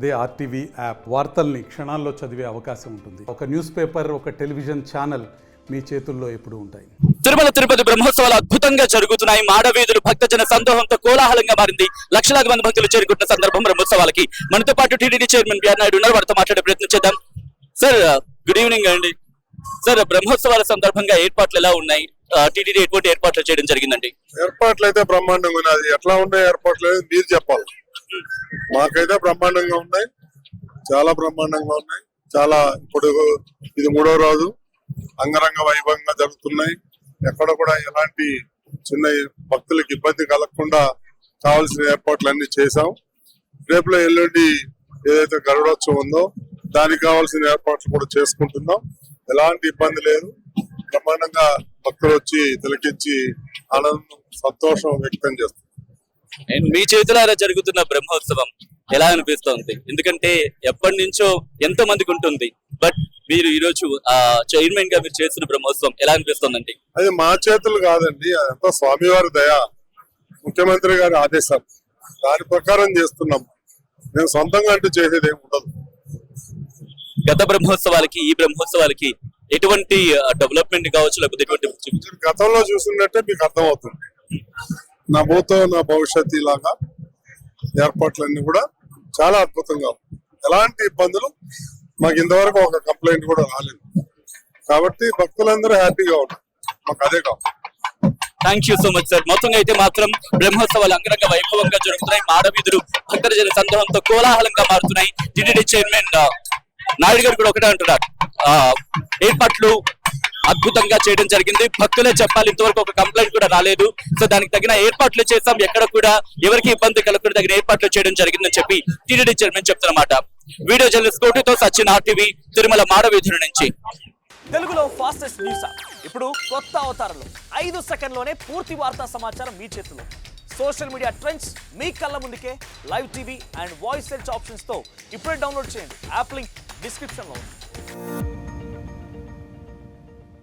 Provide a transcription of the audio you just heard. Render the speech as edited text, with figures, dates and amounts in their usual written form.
అదే RTV app వార్తల్ని క్షణాల్లో చదివే అవకాశం ఉంటుంది. ఒక న్యూస్ పేపర్, ఒక టెలివిజన్ ఛానల్ మీ చేతుల్లో ఎప్పుడూ ఉంటాయి. తిరుమల తిరుపతి బ్రహ్మోత్సవాలు అద్భుతంగా జరుగుతున్నాయి. మాడవీధులు భక్తజన సందోహంతో కోలాహలంగా మారింది. లక్షలాది మంది భక్తులు చేరుకుంటున్న సందర్భం బ్రహ్మోత్సవాలకి. మనతో పాటు టీటీడీ చైర్మన్ బిఆర్ నాయుడు ఉన్నారు. వారితో మాట్లాడే ప్రయత్నం చేద్దాం. సార్, గుడ్ ఈవినింగ్ అండి. సార్, బ్రహ్మోత్సవాల సందర్భంగా ఏర్పాట్లు ఎలా ఉన్నాయి? టీటీడీ ఎటువంటి ఏర్పాట్లు చేయడం జరిగిందండి? ఏర్పాట్లు అయితే బ్రహ్మాండంగా ఉన్నాయి. అది ఎట్లా ఉన్నాయి ఏర్పాట్లు మీరు చెప్పాలి. మాకైతే బ్రహ్మాండంగా ఉన్నాయి, చాలా బ్రహ్మాండంగా ఉన్నాయి. చాలా ఇప్పుడు ఇది 3వ రోజు అంగరంగ వైభవంగా జరుగుతున్నాయి. ఎక్కడ కూడా ఎలాంటి చిన్న భక్తులకు ఇబ్బంది కలగకుండా కావాల్సిన ఏర్పాట్లు అన్ని చేశాం. రేపులో ఎల్లుండి ఏదైతే గరుడోత్సవం ఉందో దానికి కావాల్సిన ఏర్పాట్లు కూడా చేసుకుంటున్నాం. ఎలాంటి ఇబ్బంది లేదు. బ్రహ్మాండంగా భక్తులు వచ్చి తిలకించి ఆనందం, సంతోషం వ్యక్తం చేస్తారు. మీ చేతులారా జరుగుతున్న బ్రహ్మోత్సవం ఎలా అనిపిస్తోంది? ఎందుకంటే ఎప్పటి నుంచో ఎంతో మందికి ఉంటుంది, బట్ మీరు ఈ రోజు చైర్మన్ గా మీరు చేస్తున్న బ్రహ్మోత్సవం ఎలా అనిపిస్తోందండి? అది మా చేతులు కాదండి, అదంతా స్వామివారి దయ, ముఖ్యమంత్రి గారి ఆదేశాలు. దాని ప్రకారం చేస్తున్నాం. నేను సొంతంగా అంటూ చేసేది ఏమి ఉండదు. గత బ్రహ్మోత్సవాలకి ఈ బ్రహ్మోత్సవాలకి ఎటువంటి డెవలప్మెంట్ కావచ్చు, లేకపోతే ఎటువంటి గతంలో చూసినట్టే మీకు అర్థమవుతుంది. నా భూతో నా భవిష్యత్తు ఇలాగా ఏర్పాట్లన్నీ కూడా చాలా అద్భుతంగా ఉంది. ఎలాంటి ఇబ్బందులు మాకు ఇంతవరకు ఒక కంప్లైంట్ కూడా రాలేదు. కాబట్టి భక్తులందరూ హ్యాపీగా ఉన్నారు. మాకు అదే కావాలి. Thank you so much sir. మొత్తంగా అయితే మాత్రం బ్రహ్మోత్సవాలు అంగరంగ వైభవంగా జరుగుతున్నాయి. మాడవీధులు భక్తజన సందోహంతో కోలాహలంగా మారుతున్నాయి. టీటీడీ చైర్మన్ నాయుడు గారు కూడా ఒకటే అంటున్నారు, ఏర్పాట్లు అద్భుతంగా చేయడం జరిగింది. భక్తులే చెప్పాలి, ఇంతవరకు ఒక కంప్లైంట్ కూడా రాలేదు. సో దానికి తగిన ఏర్పాట్లు చేశాం, ఎక్కడ కూడా ఎవరికి ఇబ్బంది కలగకుండా తగిన ఏర్పాట్లు చేయడం జరిగిందని చెప్పి టీటీడీ చైర్మన్ చెప్తున్నమాట. వీడియో జర్నలిస్ట్ కోటితో సచిన్, ఆర్టీవీ, తిరుమల మాడవీధుల నుంచి. తెలుగులో ఫాస్టెస్ట్ న్యూస్ యాప్ ఇప్పుడు కొత్త అవతారంలో 5 సెకండ్లోనే పూర్తి వార్తా సమాచారం మీ చేతిలో. సోషల్ మీడియా ట్రెండ్స్ మీ కళ్ళ ముందుకే live TV and voice search options తో ఇప్పుడే డౌన్లోడ్ చేయండి. యాప్ లింక్ డిస్క్రిప్షన్ లో ఉంది.